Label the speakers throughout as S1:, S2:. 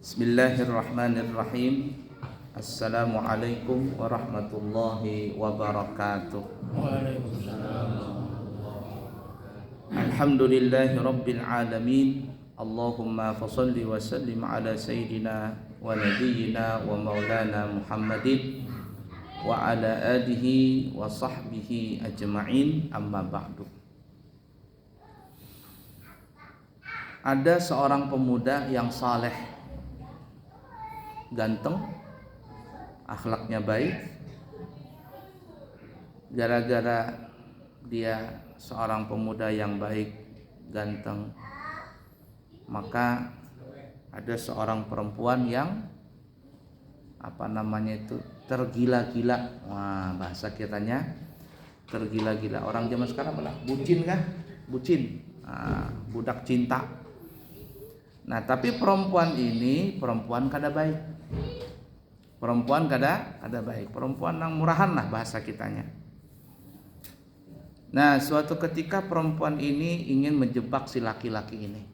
S1: Bismillahirrahmanirrahim. Assalamualaikum warahmatullahi wabarakatuh. Alhamdulillahi rabbil alamin. Allahumma fassalli wa sallim ala sayyidina wa nabiyyina wa maulana Muhammadin wa ala alihi wa sahbihi ajma'in, amma ba'du. Ada seorang pemuda yang saleh, ganteng, akhlaknya baik. Gara-gara dia seorang pemuda yang baik, ganteng, maka ada seorang perempuan yang tergila-gila. Wah, bahasa kitanya tergila-gila. Orang zaman sekarang malah bucin kah? Bucin, budak cinta. Nah, tapi perempuan ini perempuan kada baik. Perempuan kada baik. Perempuan yang murahan lah bahasa kitanya. Nah, suatu ketika perempuan ini ingin menjebak si laki-laki ini.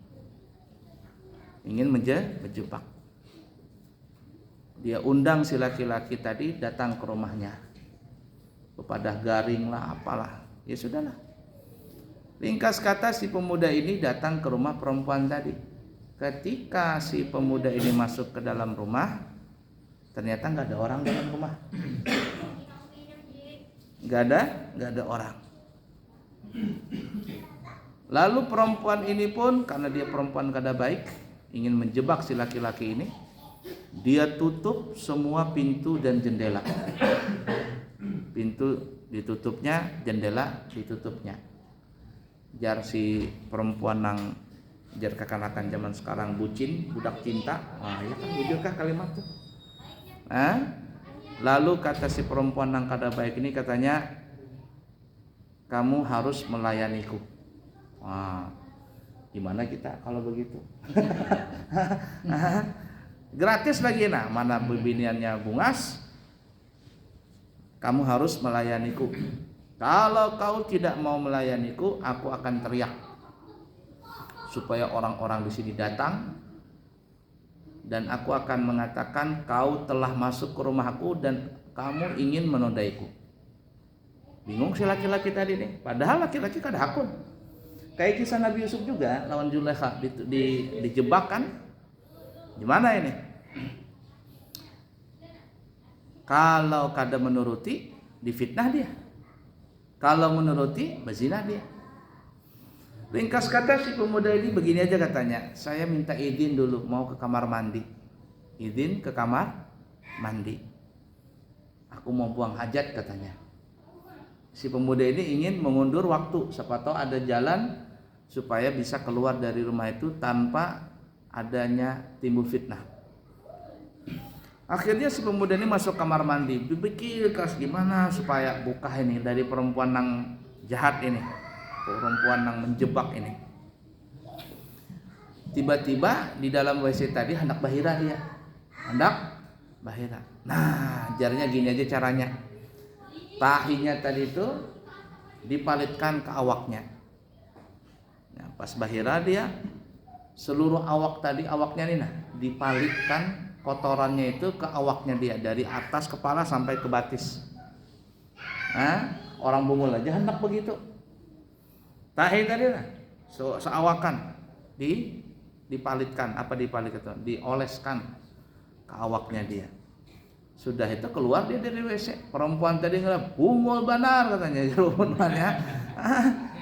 S1: Ingin menjebak. Dia undang si laki-laki tadi datang ke rumahnya. Kepada garing lah, apalah. Ya sudahlah. Ringkas kata, si pemuda ini datang ke rumah perempuan tadi. Ketika si pemuda ini masuk ke dalam rumah, ternyata nggak ada orang dalam rumah. Nggak ada orang. Lalu perempuan ini pun, karena dia perempuan kada baik, ingin menjebak si laki-laki ini, dia tutup semua pintu dan jendela. Pintu ditutupnya, jendela ditutupnya. Jar si perempuan yang jar kekanakan zaman sekarang bucin, budak cinta. Wah, ya kan bujurkah kalimat tuh? Lalu kata si perempuan yang kada baik ini, katanya, kamu harus melayaniku. Wah, gimana kita kalau begitu? Gratis lagi, nah, mana bibiniannya bungas? Kamu harus melayaniku. Kalau kau tidak mau melayaniku, aku akan teriak supaya orang-orang di sini datang, dan aku akan mengatakan kau telah masuk ke rumahku dan kamu ingin menodaiku. Bingung si laki-laki tadi nih, padahal laki-laki kada hakun. Kayak kisah Nabi Yusuf juga lawan Zulaikha dijebak kan? Gimana ini? Kalau kada menuruti, difitnah dia. Kalau menuruti, berzina dia. Ringkas kata, si pemuda ini begini aja katanya, saya minta izin dulu mau ke kamar mandi. Izin ke kamar mandi. Aku mau buang hajat katanya. Si pemuda ini ingin mengundur waktu, siapa tahu ada jalan supaya bisa keluar dari rumah itu tanpa adanya timbul fitnah. Akhirnya si pemuda ini masuk kamar mandi, berpikir keras gimana supaya buka ini dari perempuan yang jahat ini, perempuan yang menjebak ini. Tiba-tiba di dalam WC tadi hendak bahira dia. Nah, jarnya gini aja caranya. Tahinya tadi itu dipalitkan ke awaknya. Nah, pas bahira dia, seluruh awak tadi, awaknya ini nah, dipalitkan kotorannya itu ke awaknya dia, dari atas kepala sampai ke batis. Nah, orang bungul aja hendak begitu. Tahi tadi lah, seawakan dipalitkan, dioleskan ke awaknya dia. Sudah itu keluar dia dari WC. Perempuan tadi ngelap, bungul benar katanya, jawabannya.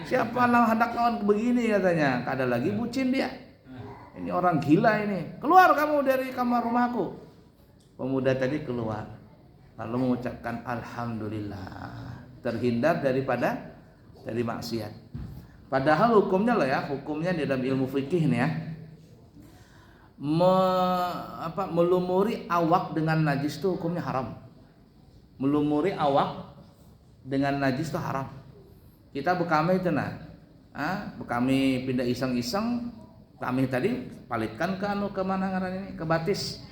S1: Siapa lah hendak lawan begini katanya, kada lagi bucin dia. Ini orang gila ini. Keluar kamu dari kamar rumahku. Pemuda tadi keluar, lalu mengucapkan alhamdulillah, terhindar dari maksiat. Padahal hukumnya loh ya, hukumnya di dalam ilmu fikih nih ya, melumuri awak dengan najis itu hukumnya haram. Melumuri awak dengan najis itu haram. Kita bekami itu nah, bekami pindah iseng-iseng, kami tadi palitkan ke mana ngaran ini, ke batis,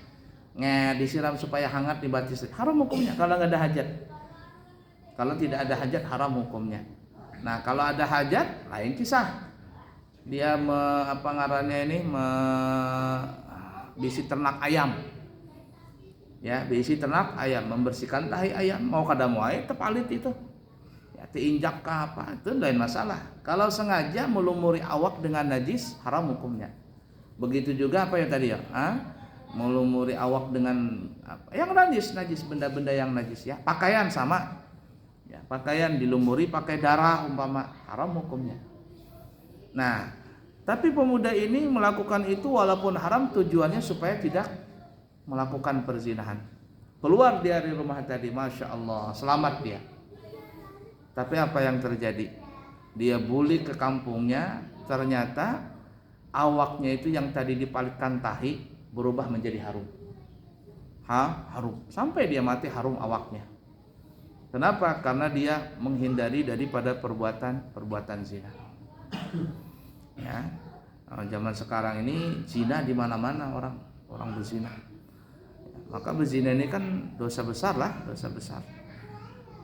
S1: disiram supaya hangat di batis. Haram hukumnya kalau nggak ada hajat. Kalau tidak ada hajat haram hukumnya. Nah, kalau ada hajat lain kisah. Dia berisi ternak ayam. Ya, berisi ternak ayam, membersihkan tahi ayam, mau kada muai tepalit itu. Ya, diinjak ke apa, itu lain masalah. Kalau sengaja melumuri awak dengan najis, haram hukumnya. Begitu juga apa ya tadi ya? Melumuri awak dengan apa? Yang najis, benda-benda yang najis ya. Pakaian sama. Ya, pakaian dilumuri pakai darah umpama, haram hukumnya. Nah, tapi pemuda ini melakukan itu walaupun haram, tujuannya supaya tidak melakukan perzinahan. Keluar dia dari rumah tadi, Masya Allah, selamat dia. Tapi apa yang terjadi? Dia buli ke kampungnya, ternyata awaknya itu yang tadi dipalitkan tahi berubah menjadi harum. Harum. Sampai dia mati harum awaknya. Kenapa? Karena dia menghindari daripada perbuatan zina. Ya. Zaman sekarang ini zina di mana-mana, orang berzina. Maka berzina ini kan dosa besar lah, dosa besar.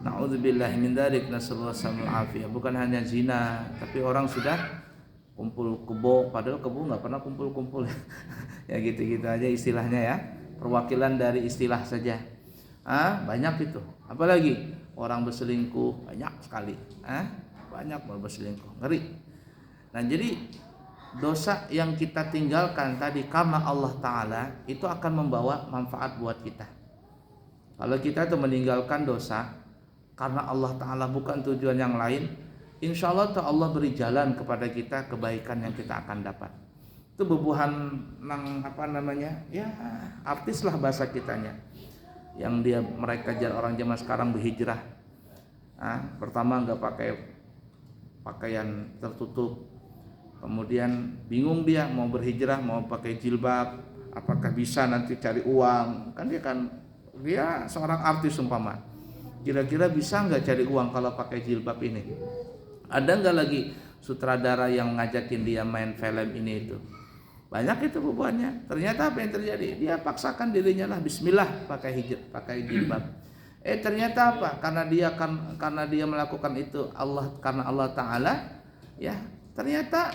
S1: Na'udzubillahi min dzalik, nasallallahu alaihi. Bukan hanya zina, tapi orang sudah kumpul kebo, padahal kebo nggak pernah kumpul-kumpul. Ya gitu-gitu aja istilahnya ya. Perwakilan dari istilah saja. Banyak itu. Apalagi orang berselingkuh banyak sekali. Banyak berselingkuh, ngeri. Nah jadi dosa yang kita tinggalkan tadi karena Allah Ta'ala itu akan membawa manfaat buat kita. Kalau kita tuh meninggalkan dosa karena Allah Ta'ala bukan tujuan yang lain, insya Allah tuh Allah beri jalan kepada kita kebaikan yang kita akan dapat. Itu bebuhan ya artis lah bahasa kitanya, yang mereka orang zaman sekarang berhijrah. Pertama nggak pakai pakaian tertutup, kemudian bingung dia mau berhijrah mau pakai jilbab, apakah bisa nanti cari uang, kan dia seorang artis umpama, kira-kira bisa nggak cari uang kalau pakai jilbab ini? Ada nggak lagi sutradara yang ngajakin dia main film ini itu? Banyak itu bebannya. Ternyata apa yang terjadi? Dia paksakan dirinya lah, Bismillah pakai jilbab. Ternyata apa? Karena dia melakukan itu karena Allah Ta'ala, ya ternyata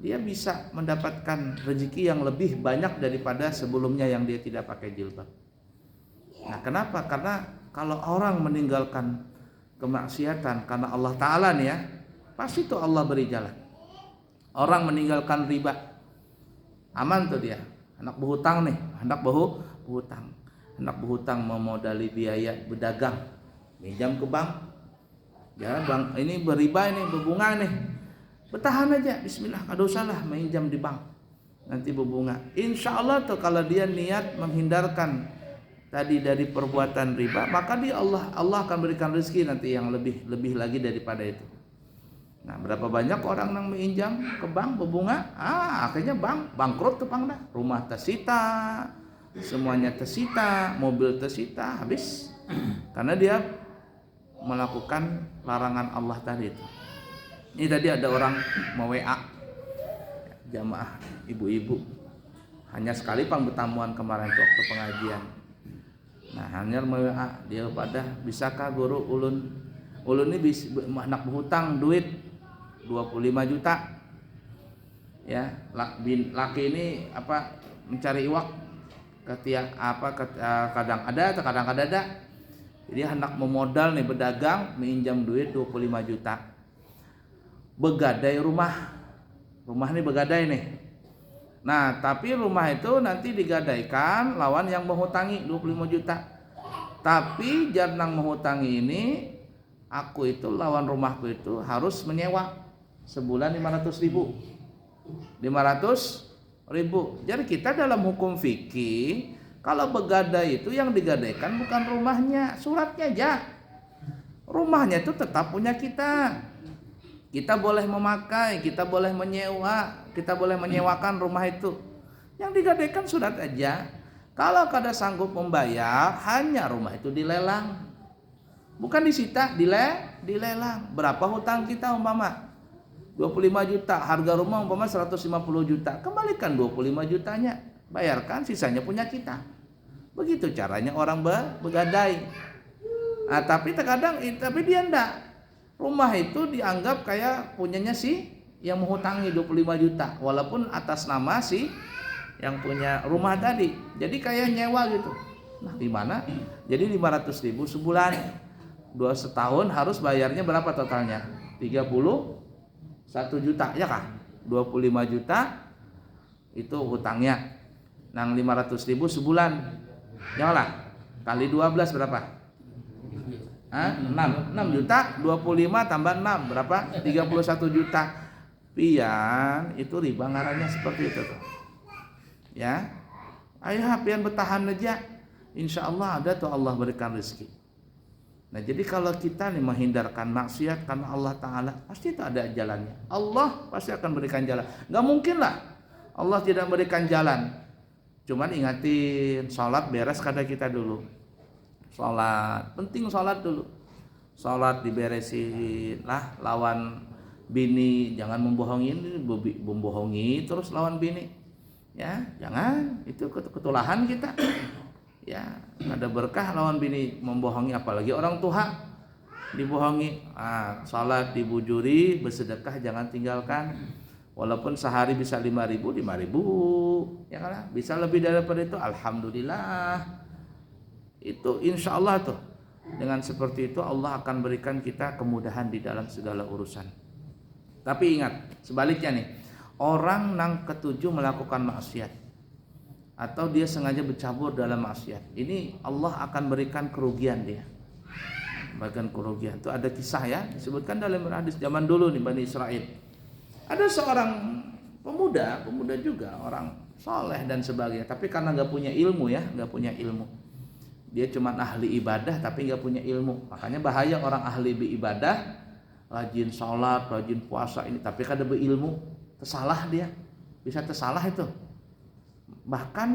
S1: dia bisa mendapatkan rezeki yang lebih banyak daripada sebelumnya yang dia tidak pakai jilbab. Nah, kenapa? Karena kalau orang meninggalkan kemaksiatan karena Allah Ta'ala nih ya, pasti tuh Allah beri jalan. Orang meninggalkan riba, aman tuh dia. Anak berhutang nih, anak berhutang memodali biaya berdagang, minjam ke bank. Ya bang, ini beriba, ini berbunga nih. Bertahan aja, Bismillah, kada usahlah minjam di bank, nanti berbunga. Insya Allah tuh kalau dia niat menghindarkan tadi dari perbuatan riba, maka Allah akan berikan rezeki nanti yang lebih lagi daripada itu. Nah, berapa banyak orang yang minjam ke bank berbunga, akhirnya bank bangkrut tuh dah. Rumah tersita, semuanya tersita, mobil tersita, habis. Karena dia melakukan larangan Allah tadi itu. Ini tadi ada orang mau WA jamaah ibu-ibu, hanya sekali pertemuan kemarin waktu pengajian. Nah, hanya mau WA dia pada, bisakah guru ulun ini anak berhutang duit 25 juta. Ya, laki ini mencari uang kadang ada atau kadang ada. Jadi hendak memodal nih berdagang, minjam duit 25 juta. Begadai rumah ini begadai nih. Nah, tapi rumah itu nanti digadaikan lawan yang menghutangi 25 juta. Tapi jarang menghutangi ini, aku itu lawan rumahku itu harus menyewa sebulan 500 ribu. Jadi kita dalam hukum fikih, kalau begadai itu yang digadaikan bukan rumahnya, suratnya aja. Rumahnya itu tetap punya kita. Kita boleh memakai, kita boleh menyewa, kita boleh menyewakan rumah itu. Yang digadaikan surat aja. Kalau kada sanggup membayar, hanya rumah itu dilelang. Bukan disita, dilelang. Berapa hutang kita umpama? 25 juta, harga rumah umpama 150 juta. Kembalikan 25 jutanya, bayarkan, sisanya punya kita. Begitu caranya orang begadai. Tapi terkadang dia enggak. Rumah itu dianggap kayak punyanya si yang menghutangi 25 juta, walaupun atas nama si yang punya rumah tadi. Jadi kayak nyewa gitu. Nah, di mana? Jadi 500.000 sebulan. 2 setahun harus bayarnya berapa totalnya? 31 juta, ya kah? 25 juta itu hutangnya. Nang 500.000 sebulan. Ya lah. Kali 12 berapa? 6 juta, 25 tambah 6 berapa? 31 juta. Pian itu riba ngarannya seperti itu tuh. Ya. Ayo pian bertahan aja. Insya Allah ada tuh Allah berikan rezeki. Nah, jadi kalau kita nih menghindarkan maksiat karena Allah Ta'ala, pasti itu ada jalannya. Allah pasti akan berikan jalan. Gak mungkin lah Allah tidak berikan jalan. Cuman ingatin, sholat beres kada kita dulu. Sholat, penting sholat dulu. Sholat diberesin lah, lawan bini jangan membohongi terus lawan bini. Ya, jangan, itu ketulahan kita. Ya, ada berkah lawan bini membohongi, apalagi orang tua dibohongi. Salat dibujuri, bersedekah jangan tinggalkan. Walaupun sehari bisa 5.000, 5.000, ya kan? Bisa lebih daripada itu, alhamdulillah. Itu insya Allah tuh. Dengan seperti itu Allah akan berikan kita kemudahan di dalam segala urusan. Tapi ingat, sebaliknya nih, orang yang ketujuh melakukan maksiat atau dia sengaja bercabur dalam maksiat, ini Allah akan berikan kerugian dia. Bagian kerugian itu ada kisah ya, disebutkan dalam hadis zaman dulu nih Bani Israel. Ada seorang pemuda juga orang soleh dan sebagainya, tapi karena nggak punya ilmu ya, nggak punya ilmu. Dia cuma ahli ibadah tapi nggak punya ilmu. Makanya bahaya orang ahli ibadah, rajin sholat, rajin puasa ini, tapi kada berilmu, tersalah dia, bisa tersalah itu. Bahkan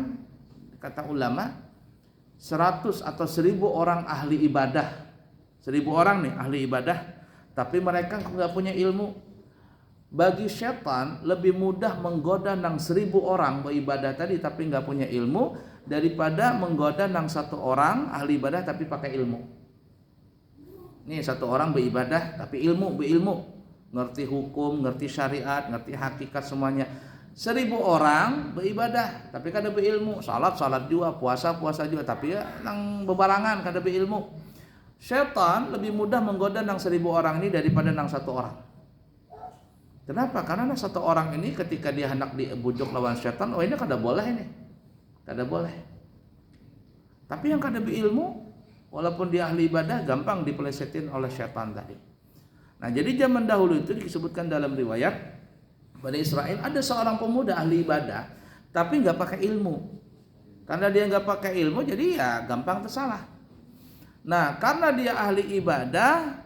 S1: kata ulama 100 atau 1000 orang ahli ibadah, 1000 orang nih ahli ibadah, tapi mereka nggak punya ilmu. Bagi setan lebih mudah menggoda nang 1000 orang beribadah tadi tapi nggak punya ilmu daripada menggoda nang 1 orang ahli ibadah tapi pakai ilmu. Nih 1 orang beribadah tapi berilmu, ngerti hukum, ngerti syariat, ngerti hakikat semuanya. 1000 orang beribadah tapi kada berilmu, salat juga, puasa juga, tapi ya nang bebarangan kada berilmu. Setan lebih mudah menggoda nang 1000 orang ini daripada nang 1 orang. Kenapa? Karena 1 orang ini ketika dia hendak dibujuk lawan setan, oh ini kada boleh ini. Kada boleh. Tapi yang kada berilmu, walaupun dia ahli ibadah, gampang dipelesetin oleh setan tadi. Nah, jadi zaman dahulu itu disebutkan dalam riwayat Bani Israel ada seorang pemuda ahli ibadah, tapi nggak pakai ilmu. Karena dia nggak pakai ilmu, jadi ya gampang tersalah. Nah, karena dia ahli ibadah,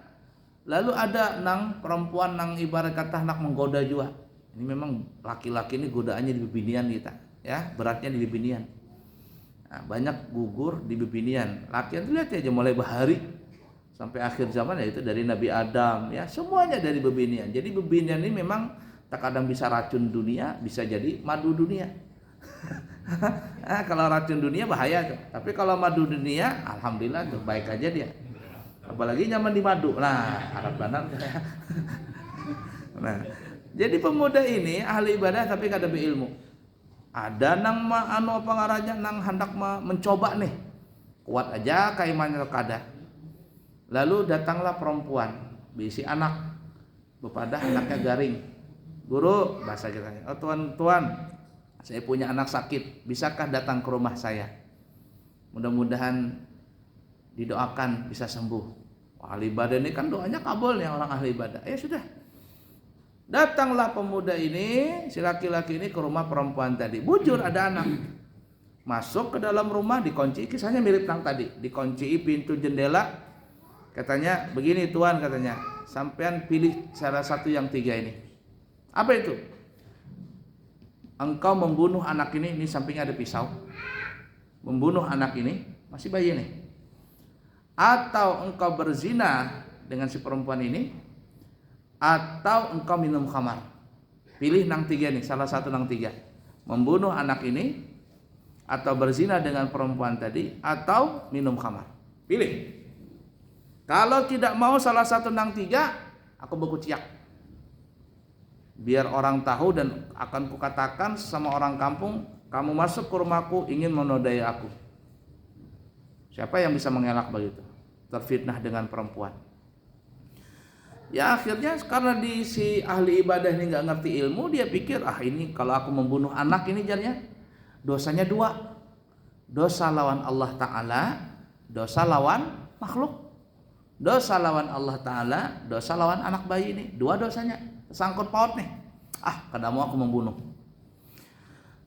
S1: lalu ada nang perempuan nang ibarat kata nak menggoda juga. Ini memang laki-laki ini godaannya di bebinian kita, ya beratnya di bebinian. Nah, banyak gugur di bebinian. Laki itu lihat aja mulai bahari sampai akhir zaman ya itu dari Nabi Adam, ya semuanya dari bebinian. Jadi bebinian ini memang terkadang bisa racun dunia, bisa jadi madu dunia. Kalau racun dunia bahaya tuh. Tapi kalau madu dunia, alhamdulillah tuh baik aja dia. Apalagi nyaman di madu. Nah, harap benar. Nah, jadi pemuda ini ahli ibadah tapi kada berilmu. Ada nang apa ngarannya nang hendak mencoba nih. Kuat aja kaimannya kada. Lalu datanglah perempuan, berisi anak. Bepadah anaknya garing. Guru, bahasa kita. Oh tuan, saya punya anak sakit. Bisakah datang ke rumah saya? Mudah-mudahan didoakan bisa sembuh. Ahli ibadah ini kan doanya kabul ya orang ahli ibadah. Sudah. Datanglah pemuda ini, si laki-laki ini ke rumah perempuan tadi. Bujur ada anak. Masuk ke dalam rumah dikunci, kisahnya mirip yang tadi. Dikunci pintu jendela. Katanya, begini tuan katanya, sampean pilih salah satu yang 3 ini. Apa itu? Engkau membunuh anak ini sampingnya ada pisau. Membunuh anak ini, masih bayi nih. Atau engkau berzina dengan si perempuan ini, atau engkau minum khamar. Pilih nang 3 nih, salah satu nang 3. Membunuh anak ini, atau berzina dengan perempuan tadi, atau minum khamar. Pilih. Kalau tidak mau salah satu nang 3, aku berkuciak. Biar orang tahu dan akan kukatakan sama orang kampung, kamu masuk ke rumahku ingin menodai aku. Siapa yang bisa mengelak begitu? Terfitnah dengan perempuan. Ya akhirnya karena si ahli ibadah ini nggak ngerti ilmu, dia pikir ini kalau aku membunuh anak ini jadinya dosanya 2. Dosa lawan Allah Ta'ala, dosa lawan makhluk. Dosa lawan Allah Ta'ala, dosa lawan anak bayi ini. 2 dosanya, sangkut paut nih. Kada mau aku membunuh.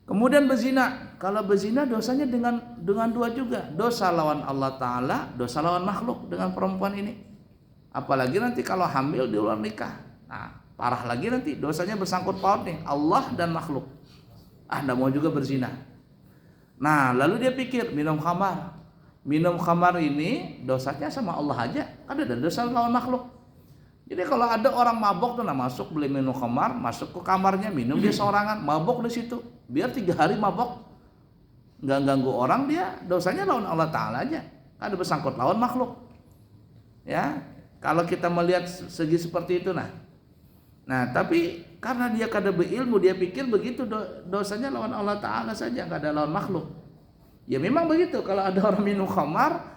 S1: Kemudian berzina. Kalau berzina dosanya dengan 2 juga. Dosa lawan Allah Ta'ala, dosa lawan makhluk dengan perempuan ini. Apalagi nanti kalau hamil di luar nikah. Nah, parah lagi nanti dosanya bersangkut paut nih, Allah dan makhluk. Nggak mau juga berzina. Nah, lalu dia pikir minum khamar. Minum khamar ini dosanya sama Allah aja, kan ada dosa lawan makhluk. Jadi kalau ada orang mabok tuh masuk beli minum khamar, masuk ke kamarnya minum dia seorangan, mabok di situ. Biar 3 hari mabok, nggak ganggu orang, dia dosanya lawan Allah Ta'ala aja. Kan ada bersangkut lawan makhluk. Ya, kalau kita melihat segi seperti itu Nah, tapi karena dia kada berilmu, dia pikir begitu dosanya lawan Allah Ta'ala saja, nggak ada lawan makhluk. Ya memang begitu, kalau ada orang minum khamar,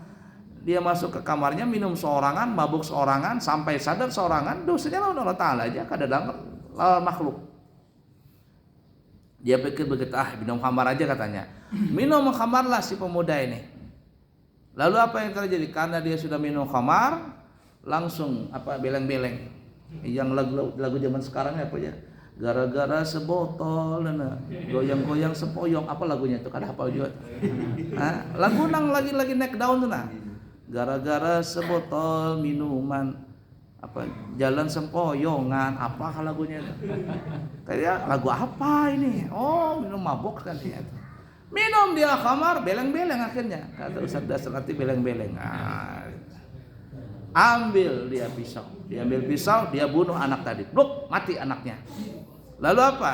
S1: dia masuk ke kamarnya minum seorangan, mabuk seorangan, sampai sadar seorangan, dosanya lawan Allah Ta'ala aja, kada lawan makhluk. Dia pikir begitu, minum khamar aja katanya. Minum khamarlah si pemuda ini. Lalu apa yang terjadi? Karena dia sudah minum khamar, langsung beleng-beleng. Yang lagu zaman sekarang apa ya? Gara-gara sebotol, goyang-goyang sepoyong, apa lagunya itu? Kada hafal juga. Lagu nang lagi naik daun tuh Gara-gara sebotol minuman, jalan sempoyongan, apa lagunya itu? Kayak lagu apa ini? Minum mabok kan dia. Minum dia khamar, beleng-beleng akhirnya. Kata Ustaz Dasrati beleng-beleng. Ambil dia pisau. Dia ambil pisau, dia bunuh anak tadi. Bluk, mati anaknya. Lalu apa?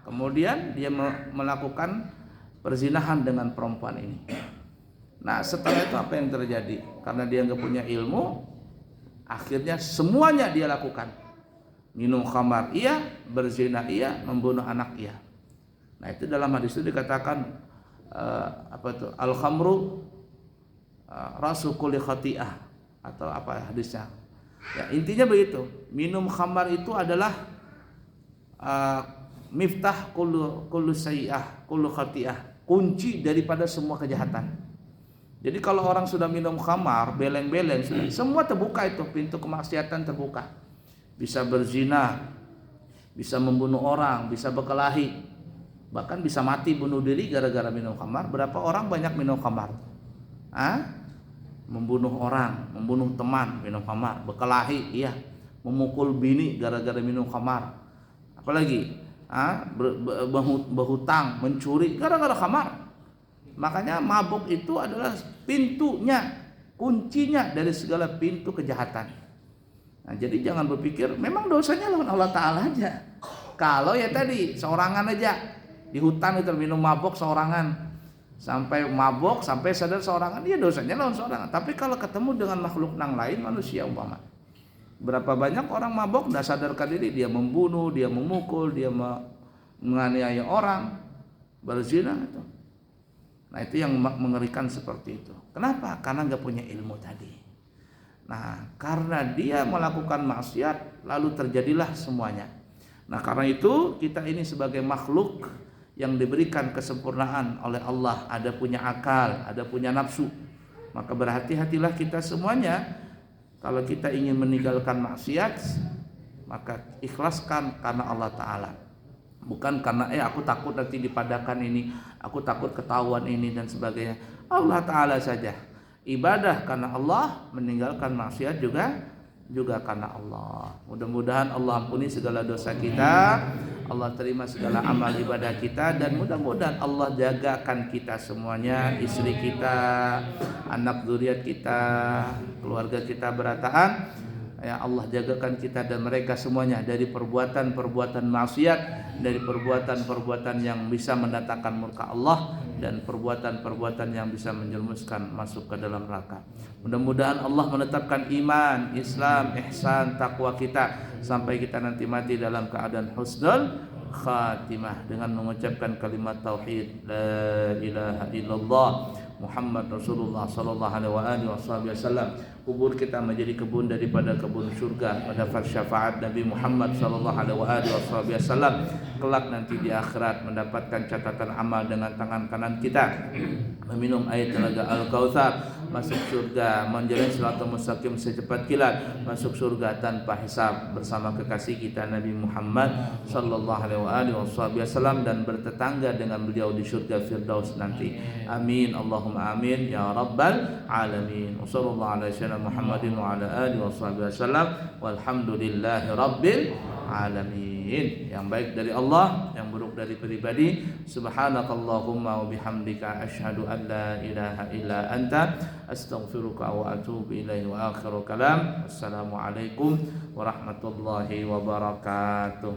S1: Kemudian dia melakukan perzinahan dengan perempuan ini. Nah, setelah itu apa yang terjadi? Karena dia nggak punya ilmu, akhirnya semuanya dia lakukan. Minum khamar iya, berzina iya, membunuh anak iya. Nah, itu dalam hadis itu dikatakan al-khamru rasu kulli khati'ah, atau apa hadisnya. Ya, intinya begitu. Minum khamar itu adalah miftah kullu sayyi'ah, kullu khati'ah, kunci daripada semua kejahatan. Jadi kalau orang sudah minum khamar, beleng-beleng, semua terbuka itu, pintu kemaksiatan terbuka. Bisa berzina, bisa membunuh orang, bisa berkelahi, bahkan bisa mati bunuh diri gara-gara minum khamar. Berapa orang banyak minum khamar? Membunuh orang, membunuh teman, minum khamar, berkelahi, iya, memukul bini gara-gara minum khamar. Apalagi berhutang, mencuri gara-gara khamar. Makanya mabuk itu adalah pintunya, kuncinya dari segala pintu kejahatan. Nah, jadi jangan berpikir memang dosanya lawan Allah Ta'ala aja. Kalau ya tadi seorangan aja di hutan itu minum mabuk seorangan, sampai mabuk, sampai sadar seorangan, dia dosanya lawan seorangan. Tapi kalau ketemu dengan makhluk nang lain, manusia umpama, berapa banyak orang mabok tidak sadarkan diri, dia membunuh, dia memukul, dia menganiaya orang, berzina itu. Nah, itu yang mengerikan seperti itu. Kenapa? Karena nggak punya ilmu tadi. Nah, karena dia melakukan maksiat, lalu terjadilah semuanya. Nah, karena itu kita ini sebagai makhluk yang diberikan kesempurnaan oleh Allah, ada punya akal, ada punya nafsu. Maka berhati-hatilah kita semuanya. Kalau kita ingin meninggalkan maksiat, maka ikhlaskan karena Allah Ta'ala. Bukan karena aku takut nanti dipadakan ini, aku takut ketahuan ini dan sebagainya. Allah Ta'ala saja. Ibadah karena Allah, meninggalkan maksiat juga karena Allah. Mudah-mudahan Allah ampuni segala dosa kita, Allah terima segala amal ibadah kita, dan mudah-mudahan Allah jagakan kita semuanya, istri kita, anak zuriat kita, keluarga kita berataan. Ya Allah, jagakan kita dan mereka semuanya dari perbuatan-perbuatan maksiat, dari perbuatan-perbuatan yang bisa mendatangkan murka Allah, dan perbuatan-perbuatan yang bisa menjerumuskan masuk ke dalam neraka. Mudah-mudahan Allah menetapkan iman, Islam, ihsan, takwa kita sampai kita nanti mati dalam keadaan husnul khatimah dengan mengucapkan kalimat tauhid la ilaha illallah Muhammad Rasulullah sallallahu alaihi wasallam. Kubur kita menjadi kebun daripada kebun surga pada syafaat Nabi Muhammad sallallahu alaihi wasallam. Kelak nanti di akhirat mendapatkan catatan amal dengan tangan kanan kita, meminum air telaga Al-Kautsar, masuk surga, menjalani siratal mustaqim secepat kilat, masuk surga tanpa hisab bersama kekasih kita Nabi Muhammad sallallahu alaihi wasallam dan bertetangga dengan beliau di surga Firdaus nanti. Amin Allahumma amin ya rabbal alamin. Wassallallahu ala sayyidina Muhammadin wa ala alihi wasallam walhamdulillahi rabbil alamin. Yang baik dari Allah, yang buruk dari pribadi. Subhanakallahumma wa bihamdika asyhadu an la ilaha illa anta astaghfiruka wa atubu ilaihi wa akhiru kalam. Assalamualaikum warahmatullahi wabarakatuh.